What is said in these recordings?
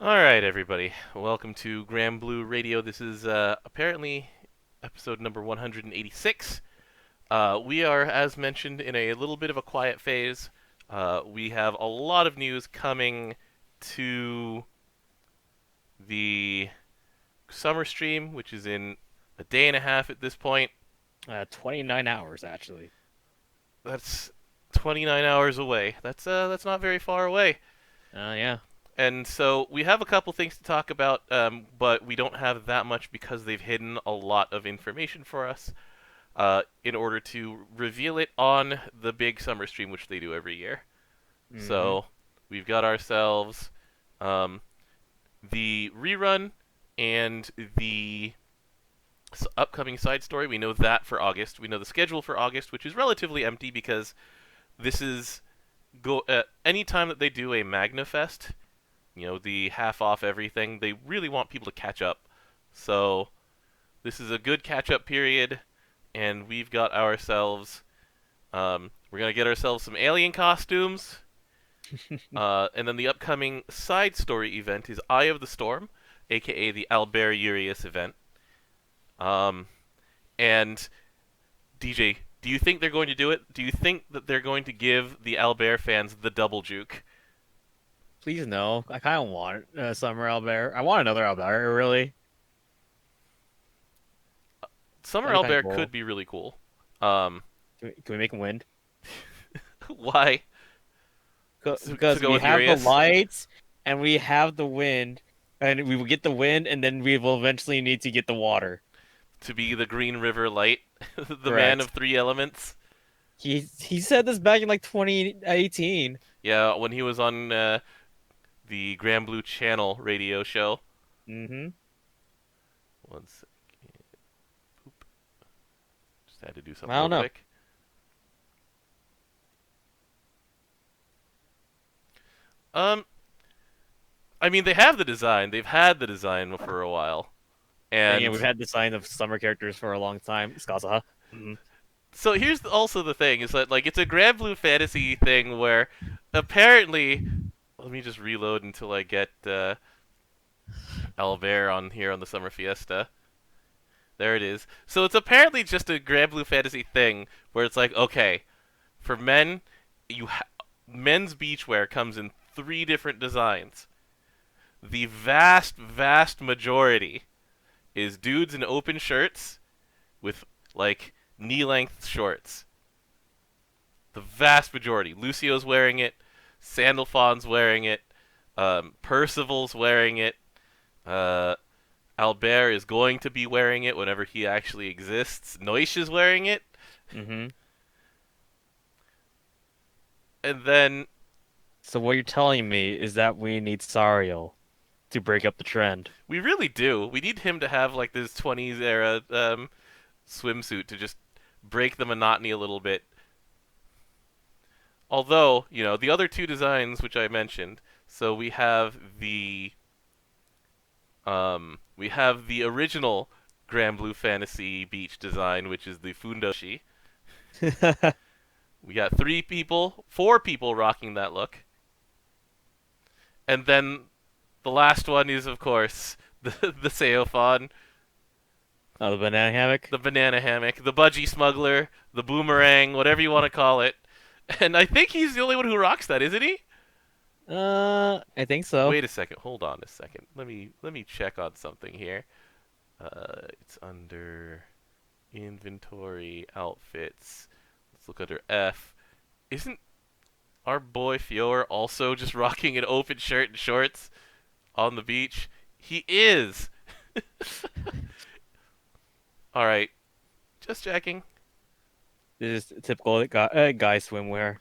All right, everybody. Welcome to Granblue Radio. This is apparently episode number 186. We are, as mentioned, in a little bit of a quiet phase. We have a lot of news coming to the summer stream, which is in a day and a half at this point. 29 hours, actually. That's 29 hours away. That's not very far away. Yeah. And so we have a couple things to talk about, but we don't have that much because they've hidden a lot of information for us in order to reveal it on the big summer stream, which they do every year. Mm-hmm. So we've got ourselves the rerun and the upcoming side story. We know that for August. We know the schedule for August, which is relatively empty because this is any time that they do a MagnaFest, the half off everything, they really want people to catch up. So this is a good catch up period, and we've got ourselves, we're going to get ourselves some alien costumes. And then the upcoming side story event is Eye of the Storm, aka the Albert Urius event. And DJ, do you think they're going to do it? Do you think that they're going to give the Albert fans the double juke? Please no. I kind of want Summer Albert. I want another Albert, really. Summer That'd be kind of Albert cool. could be really cool. Um, Can we make him wind? why? To Because go we with have the Urias? lights and we have the wind, and we will get the wind, and then we will eventually need to get the water. To be the Green River Light, the man of Correct. three elements. He said this back in like 2018. Yeah, when he was on the Granblue Channel radio show. Mm-hmm. One second. Oop. Just had to do I something real don't know. quick. Um, I mean, they have the design. They've had the design for a while. And yeah, we've And had the sign of summer characters for a long time. Skaza. Mm-hmm. so here's also the thing: is that like it's a Granblue fantasy thing where apparently, let me just reload until I get Albert on here on the Summer Fiesta. There it is. So it's apparently just a Granblue fantasy thing where it's like, okay, for men, men's beachwear comes in three different designs. The vast, vast majority is dudes in open shirts with like knee-length shorts. The vast majority. Lucio's wearing it. Sandalphon's wearing it. Percival's wearing it. Uh, Albert is going to be wearing it whenever he actually exists. Noish is wearing it. Mm-hmm. And then, So what you're telling me is that we need Sariel to break up the trend. we really do. We need him to have like this 20s era swimsuit to just break the monotony a little bit. Although, the other two designs which I mentioned, so we have the original Granblue Fantasy Beach design, which is the Fundoshi. We got four people rocking that look. And then the last one is, of course, the Seophon, Oh, the banana hammock? the banana hammock, the budgie smuggler, the boomerang, whatever you want to call it. And I think he's the only one who rocks that, isn't he? I think so. Wait a second. Hold on a second. Let me check on something here. It's under inventory outfits. Let's look under F. Isn't our boy Fior also just rocking an open shirt and shorts on the beach? He is. All right. Just checking. This is typical guy swimwear.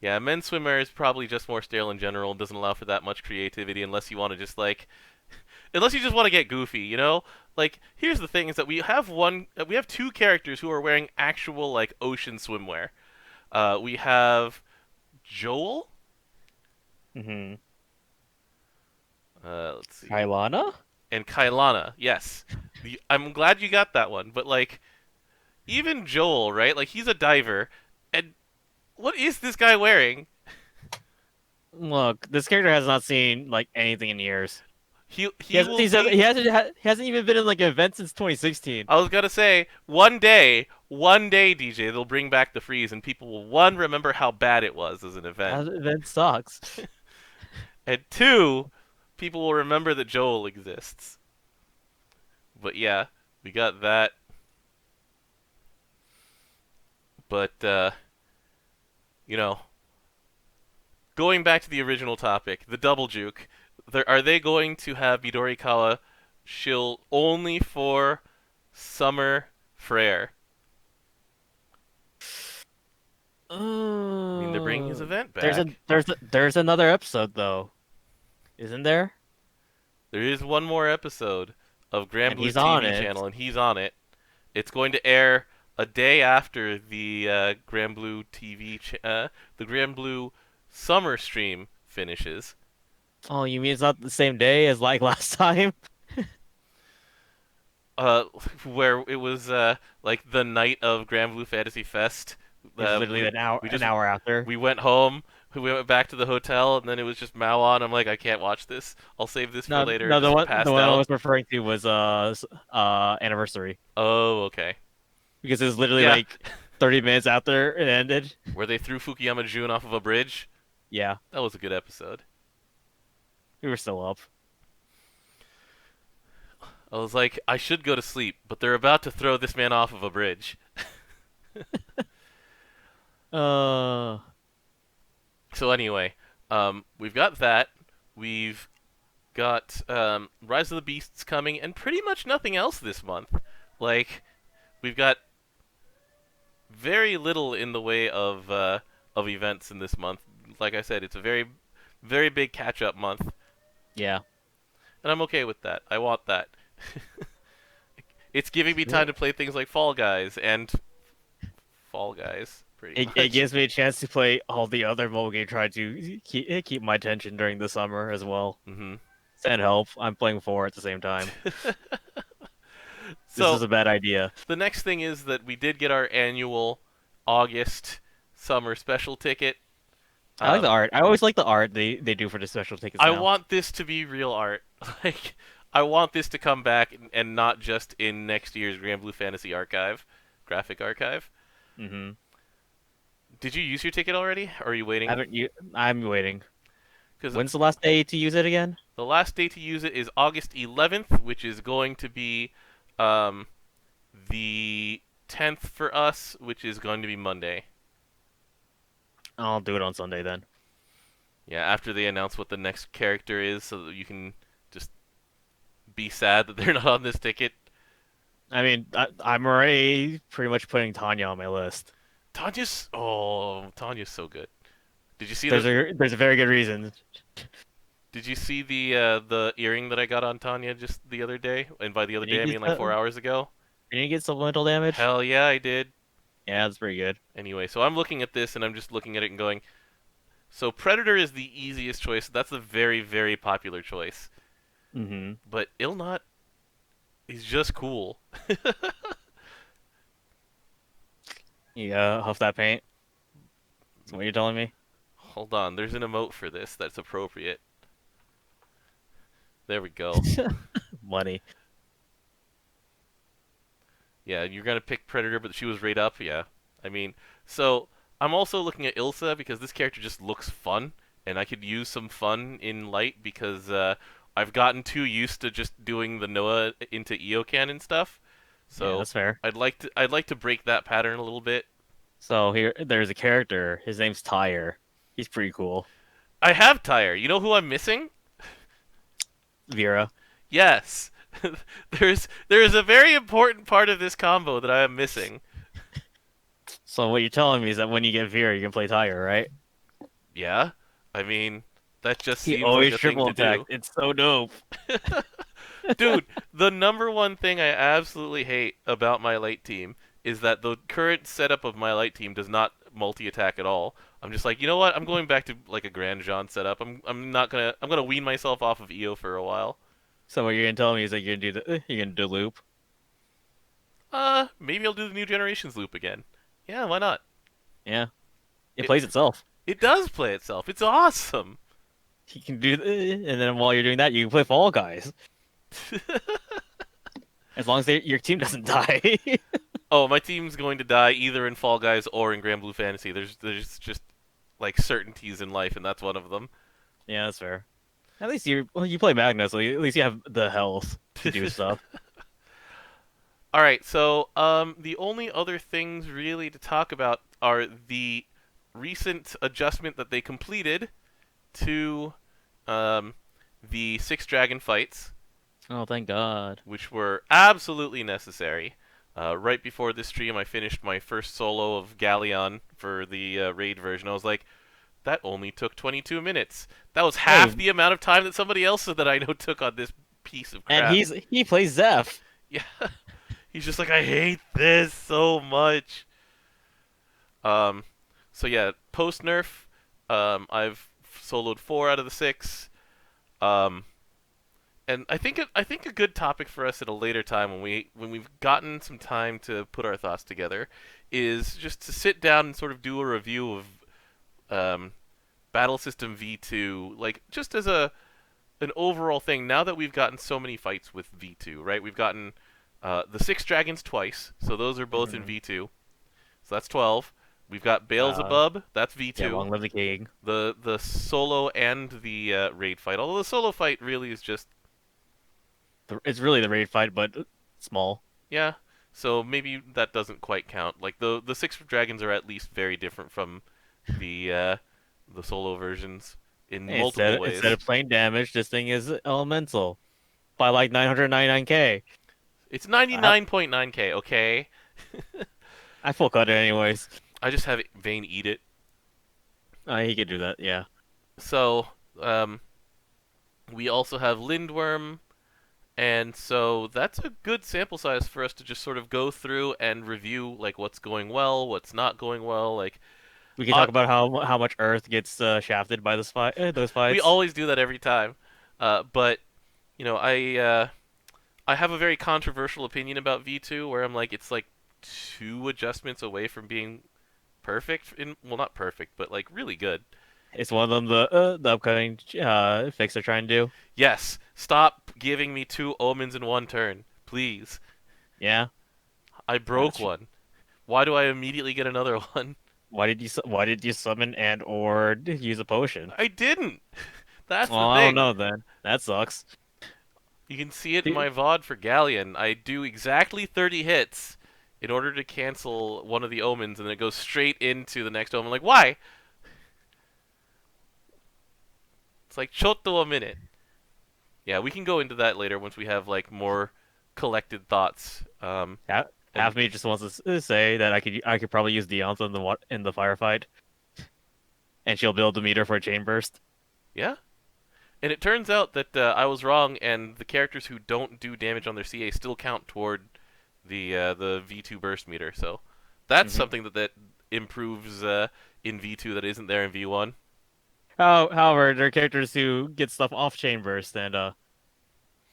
Yeah, men's swimwear is probably just more stale in general and doesn't allow for that much creativity unless you want to just unless you just want to get goofy. Like here's the thing is that we have two characters who are wearing actual like ocean swimwear. We have Joel. Mm-hmm. Let's see. Kailana? And Kailana. Yes. I'm glad you got that one, but like even Joel, right? Like he's a diver and what is this guy wearing? Look, this character has not seen like anything in years. He He hasn't will seen seven, be. he hasn't even been in like an event since 2016. I was gonna say one day, DJ, they'll bring back the freeze, and people will one remember how bad it was as an event, That event sucks. and two, people will remember that Joel exists. But yeah, we got that. But you know, going back to the original topic, the double juke. Are they going to have Midorikawa shill only for Summer Frere? I mean, they're bringing his Uh, event back. there's another episode though, isn't there? There is one more episode of And Granblue he's on TV it. channel, and he's on it. It's going to air a day after the Granblue the Granblue summer stream finishes. Oh, you mean it's not the same day as like last time? Uh, where it was like the night of Granblue Fantasy Fest. It's literally We an we an just hour after. we went home. We went back to the hotel, and then it was just Mao on. I'm like, I can't watch this. I'll save this for No, later. no, Just the passed one I out. was referring to was anniversary Oh, okay. because it was literally Yeah, like 30 minutes after it ended. where they threw Fukuyama Jun off of a bridge. Yeah, That was a good episode. we were still up. I was like, I should go to sleep, but they're about to throw this man off of a bridge. Uh, So anyway, we've got that. We've got Rise of the Beasts coming, and pretty much nothing else this month. Like, we've got very little in the way of events in this month. Like I said, it's a very, very big catch-up month, yeah. and I'm okay with that. I want that. It's giving me time to play things like Fall Guys and Fall Guys, pretty It much. gives me a chance to play all the other mobile games, try to keep my attention during the summer as well. hmm And help. I'm playing four at the same time. This So is a bad idea. the next thing is that we did get our annual August summer special ticket. I like the Um, art. I always like the art they do for the special tickets I now. want this to be real art. Like, I want this to come back and not just in next year's Granblue Fantasy Archive, graphic archive. Mm-hmm. Did you use your ticket already? Or are you waiting? Haven't you? I'm waiting. Because When's the last day to use it again? the last day to use it is August 11th, which is going to be um, the 10th for us, which is going to be Monday. I'll do it on Sunday then. Yeah, after they announce what the next character is, so that you can just be sad that they're not on this ticket. I mean, I'm already pretty much putting Tanya on my list. Tanya's so good. Did you see There's the a very good reason. Did you see the earring that I got on Tanya just the other day? And by the other Did you day, I mean like 4 hours ago. Did you get supplemental damage? Hell yeah, I did. Yeah, that's pretty good. Anyway, so I'm looking at this and I'm just looking at it and going, so Predator is the easiest choice. That's a very, very popular choice. Mm-hmm. But Ilnot is just cool. Yeah, huff that paint. That's what you're telling me? Hold on, there's an emote for this that's appropriate. There we go. Money. Yeah, you're gonna pick Predator, but she was right up. Yeah, I mean, so I'm also looking at Ilsa because this character just looks fun, and I could use some fun in Light because I've gotten too used to just doing the Noah into Eocan and stuff. Yeah, So that's fair. I'd like to break that pattern a little bit. So here, there's a character. His name's Tyre. He's pretty cool. I have Tyre. You know who I'm missing? Vera. Yes. There is a very important part of this combo that I am missing. So what you're telling me is that when you get Vera, you can play Tyre, right? Yeah, I mean that just He seems like always a thing triple to attack. do. It's so dope. Dude, the number one thing I absolutely hate about my light team is that the current setup of my light team does not multi-attack at all. I'm just like, you know what? I'm going back to like a Grand Jean setup. I'm gonna wean myself off of EO for a while. So what you're gonna tell me is that you're gonna do loop. Maybe I'll do the New Generations loop again. Yeah, why not? Yeah, it It plays itself. It does play itself. It's awesome. He can do, and then while you're doing that, you can play Fall Guys. As long as your team doesn't die. Oh, my team's going to die either in Fall Guys or in Granblue Fantasy. There's just like certainties in life, and that's one of them. Yeah, that's fair. At least you play Magna, so at least you have the health to do stuff. All right, so the only other things really to talk about are the recent adjustment that they completed to the 6 dragon fights, Oh, thank God. which were absolutely necessary. Right before this stream, I finished my first solo of Galleon for the raid version. I was like, that only took 22 minutes. That was half Hey, the amount of time that somebody else that I know took on this piece of and crap. he plays Zeph. Yeah, he's just like, I hate this so much. Um, so yeah, post nerf, I've soloed 4 out of the 6. Um, and I think a good topic for us at a later time when we've gotten some time to put our thoughts together is just to sit down and sort of do a review of um, Battle System V2, like just as an overall thing. Now that we've gotten so many fights with V2, right? We've gotten the 6 dragons twice, so those are both in Mhm. V2. So that's 12. We've got Uh, Beelzebub, that's yeah, V2. long live the king. The solo and the raid fight. Although the solo fight really is just It's really the raid fight, but small. yeah. So maybe that doesn't quite count. Like the 6 dragons are at least very different from the solo versions in Hey, multiple instead ways. of plain damage, this thing is elemental by like 999k. It's I 99.9k. Okay. I full cut it anyways. I just have Vayne eat it. He could do that. Yeah. So we also have Lindworm. And so that's a good sample size for us to just sort of go through and review like what's going well, what's not going well. Like We can uh, talk about how much Earth gets shafted by this fight, those we fights. always do that every time. But you know, I have a very controversial opinion about V2 where I'm like it's like 2 adjustments away from being perfect in well not perfect, but like really good. It's one of them the upcoming fix they're trying to do. Yes, stop giving me 2 omens in one turn, please. Yeah. I broke one. Why do I immediately get another one? Why did you summon and or use a potion? I didn't. That's Well, the I don't thing. know then. That sucks. You can see it in my VOD for Galleon. I do exactly 30 hits in order to cancel one of the omens, and then it goes straight into the next omen. Like, why? It's like, chotto a minute. Yeah, we can go into that later once we have, like, more collected thoughts. Half And me just wants to say that I could probably use Deonta in the firefight, and she'll build the meter for a chain burst. yeah. And it turns out that I was wrong, and the characters who don't do damage on their CA still count toward the V2 burst meter. So that's Hmm. something that improves in V2 that isn't there in V1. However, there are characters who get stuff off chain burst, and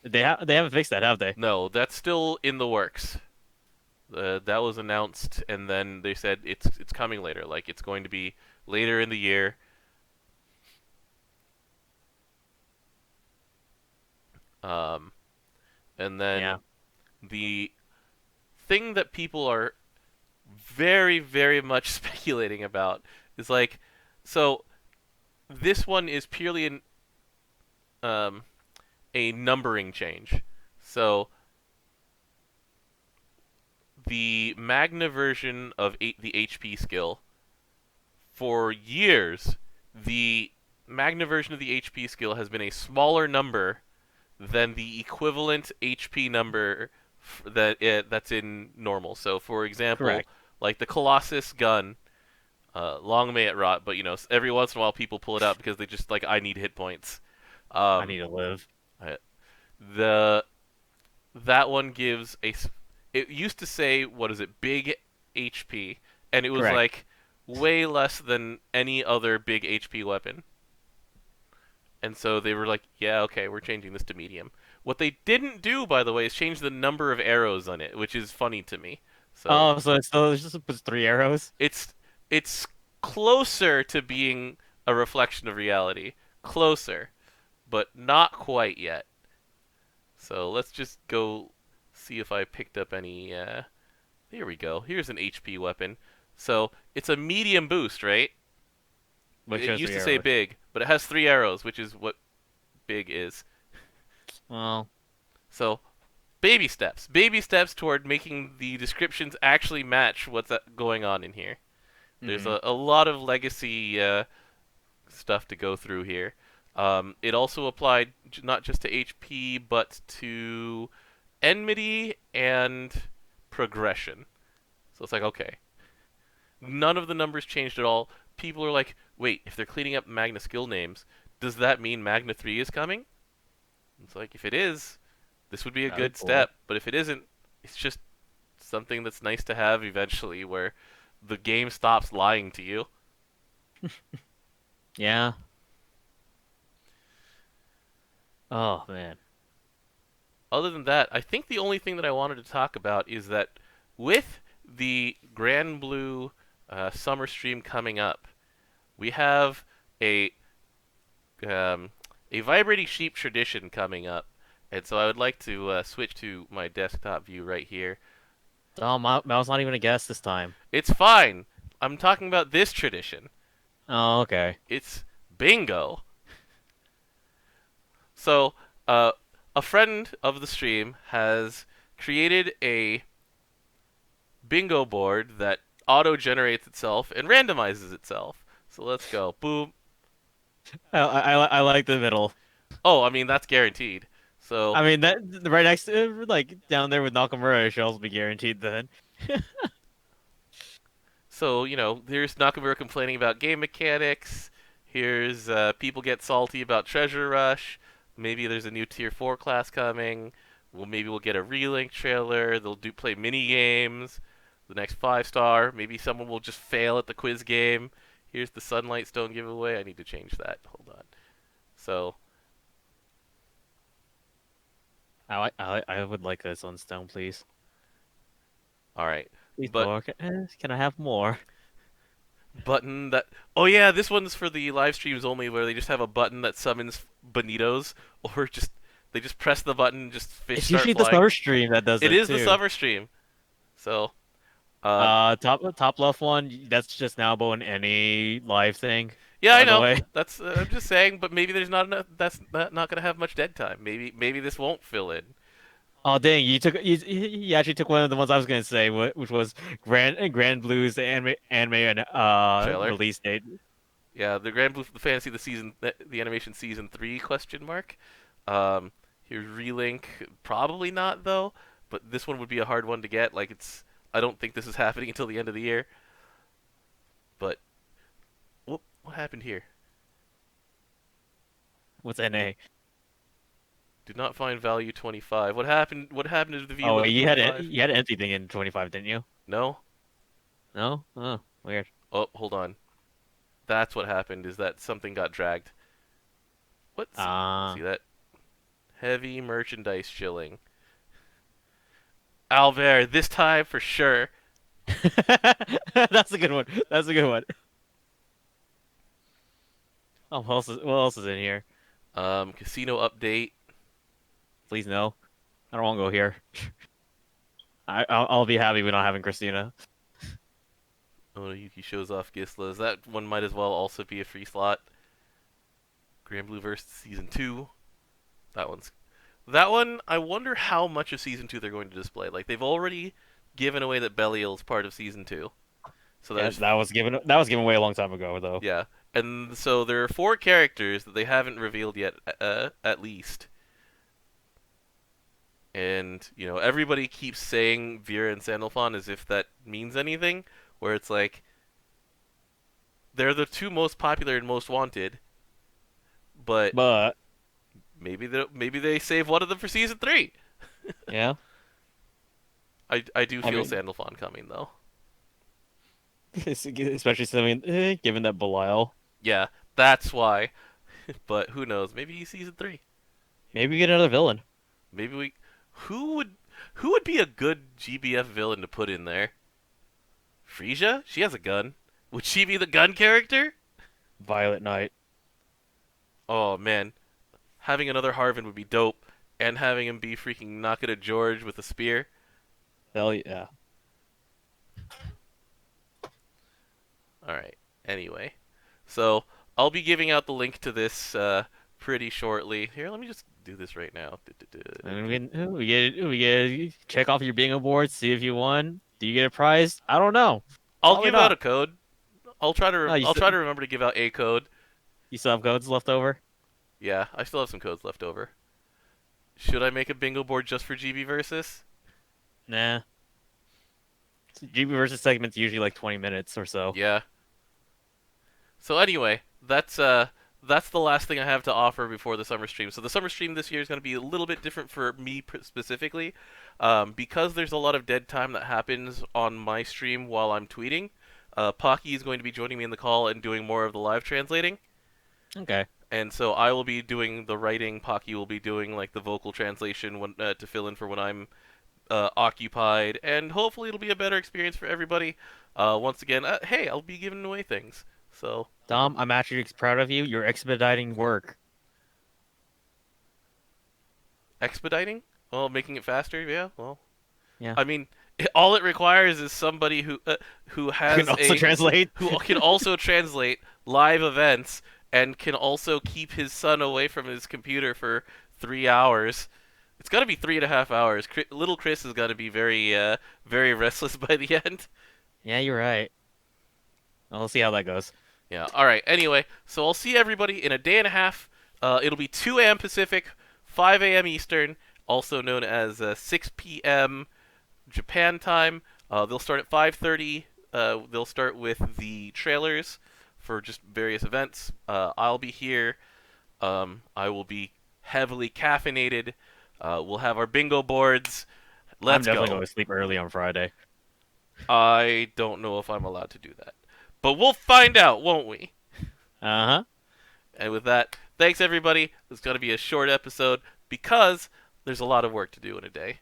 they haven't fixed that, have they? No, that's still in the works. That was announced, and then they said it's coming later. Like it's going to be later in the year. Um, and then Yeah. the thing that people are very, very much speculating about is like, so this one is purely um, a numbering change. So the Magna version of the HP skill, for years, the Magna version of the HP skill has been a smaller number than the equivalent HP number that's in normal. So, for example, Correct. like the Colossus gun, long may it rot, but you know, every once in a while people pull it out because they just like I need hit points. I Um, need to live. the that one gives it used to say what is it big HP, and it was Correct. like way less than any other big HP weapon. And so they were like, yeah, okay, we're changing this to medium. What they didn't do, by the way, is change the number of arrows on it, which is funny to me. So Oh, so it's just puts 3 arrows. it's closer to being a reflection of reality. Closer, but not quite yet. So let's just go see if I picked up any. Here we go. Here's an HP weapon. So it's a medium boost, right? Which It has used three to say arrows. big, but it has 3 arrows, which is what big is. Well, So baby steps toward making the descriptions actually match what's going on in here. There's hmm a lot of legacy stuff to go through here. It also applied not just to HP, but to enmity and progression. So it's like, okay, none of the numbers changed at all. People are like, wait, if they're cleaning up Magna skill names, does that mean Magna 3 is coming? It's like, if it is, this would be a that'd good be cool. step. But if it isn't, it's just something that's nice to have eventually where the game stops lying to you. Yeah. Oh man. Other than that, I think the only thing that I wanted to talk about is that with the Granblue summer stream coming up, we have a um, a vibrating sheep tradition coming up, and so I would like to switch to my desktop view right here. Oh, I was not even a guess this time. It's fine. I'm talking about this tradition. Oh, okay. It's bingo. So, uh, a friend of the stream has created a bingo board that auto generates itself and randomizes itself. So let's go. Boom. I like the middle. Oh, I mean that's guaranteed. So I mean that right next to like down there with Nakamura should also be guaranteed then. here's Nakamura complaining about game mechanics. Here's people get salty about Treasure Rush. Maybe there's a new Tier 4 class coming. Well, maybe we'll get a relink trailer. They'll play mini games. The next 5-star. Maybe someone will just fail at the quiz game. Here's the Sunlight Stone giveaway. I need to change that. Hold on. So, I would like this on Stone, please. all right. Please But more. Can I have more? button that. Oh yeah, this one's for the live streams only, where they just have a button that summons bonitos, or just they just press the button, and just fish It's start usually the flying. summer stream that does It it is the too. summer stream. So, um, Top left one. That's just now about any live thing. yeah, I By the know. way. That's I'm just saying, but maybe there's not enough. That's not gonna have much dead time. Maybe this won't fill in. Oh dang! You actually took one of the ones I was gonna say, which was Grand Blue's anime and Trailer. release date. Yeah, the Grand Blue Fantasy the animation season 3 question mark. Um, here's relink. Probably not though, but this one would be a hard one to get. Like it's I don't think this is happening until the end of the year. But what happened here? What's NA? Did not find value 25. What happened? What happened to the view Oh, with the 25? you had an empty thing in 25, didn't you? No. No? Oh, weird. Oh, hold on. That's what happened. Is that something got dragged? What? See Ah. that? Heavy merchandise shilling. Albert, this time for sure. That's a good one. That's a good one. Oh, what else is in here? Casino update. Please no. I don't want to go here. I'll be happy we're not having Christina. Oh, Yuki shows off Gislas. That one might as well also be a free slot. Granblue vs. Season 2. That one's That one, I wonder how much of season 2 they're going to display. Like they've already given away that Belial's part of season 2. So Yeah, there's that was given away a long time ago though. yeah. And so there are 4 characters that they haven't revealed yet at least. And, everybody keeps saying Vera and Sandalphon as if that means anything, where it's like they're the 2 most popular and most wanted, but But maybe they save one of them for season 3. yeah, I do I feel mean, Sandalphon coming though. especially something given that Belial. Yeah, that's why. But who knows? Maybe season 3. Maybe we get another villain. Maybe we. Who would who would be a good GBF villain to put in there? Frisia? She has a gun. Would she be the gun character? Violet Knight. Oh man, having another Harvin would be dope, and having him be freaking Nakata George with a spear. Hell yeah. All right. Anyway, so I'll be giving out the link to this pretty shortly. Here, let me just do this right now. And we get check off your bingo board, see if you won. Do you get a prize? I don't know. I'll Probably give out not. a code. I'll try to No, I'll try to remember to give out a code. you still have codes left over? Yeah, I still have some codes left over. Should I make a bingo board just for GB versus? Nah. GB versus segment's usually like 20 minutes or so. Yeah. So anyway, that's the last thing I have to offer before the summer stream. So the summer stream this year is going to be a little bit different for me specifically, because there's a lot of dead time that happens on my stream while I'm tweeting. Pocky is going to be joining me in the call and doing more of the live translating. Okay. And so I will be doing the writing. Pocky will be doing like the vocal translation to fill in for when I'm occupied, and hopefully it'll be a better experience for everybody. Once again, hey, I'll be giving away things. So Dom, I'm actually proud of you. You're expediting work. expediting? Well, making it faster. Yeah. Well, Yeah. I mean, all it requires is somebody who has Can also translate. who can also translate live events and can also keep his son away from his computer for 3 hours. It's got to be 3.5 hours. Little Chris has got to be very restless by the end. Yeah, you're right. Well, we'll see how that goes. Yeah. All right. Anyway, so I'll see everybody in a day and a half. It'll be 2 a.m. Pacific, 5 a.m. Eastern, also known as 6 p.m. Japan time. They'll start at 5:30. They'll start with the trailers for just various events. I'll be here. I will be heavily caffeinated. We'll have our bingo boards. I'm Let's definitely go. going to sleep early on Friday. I don't know if I'm allowed to do that. But we'll find out, won't we? Uh-huh. And with that, thanks everybody. It's going to be a short episode because there's a lot of work to do in a day.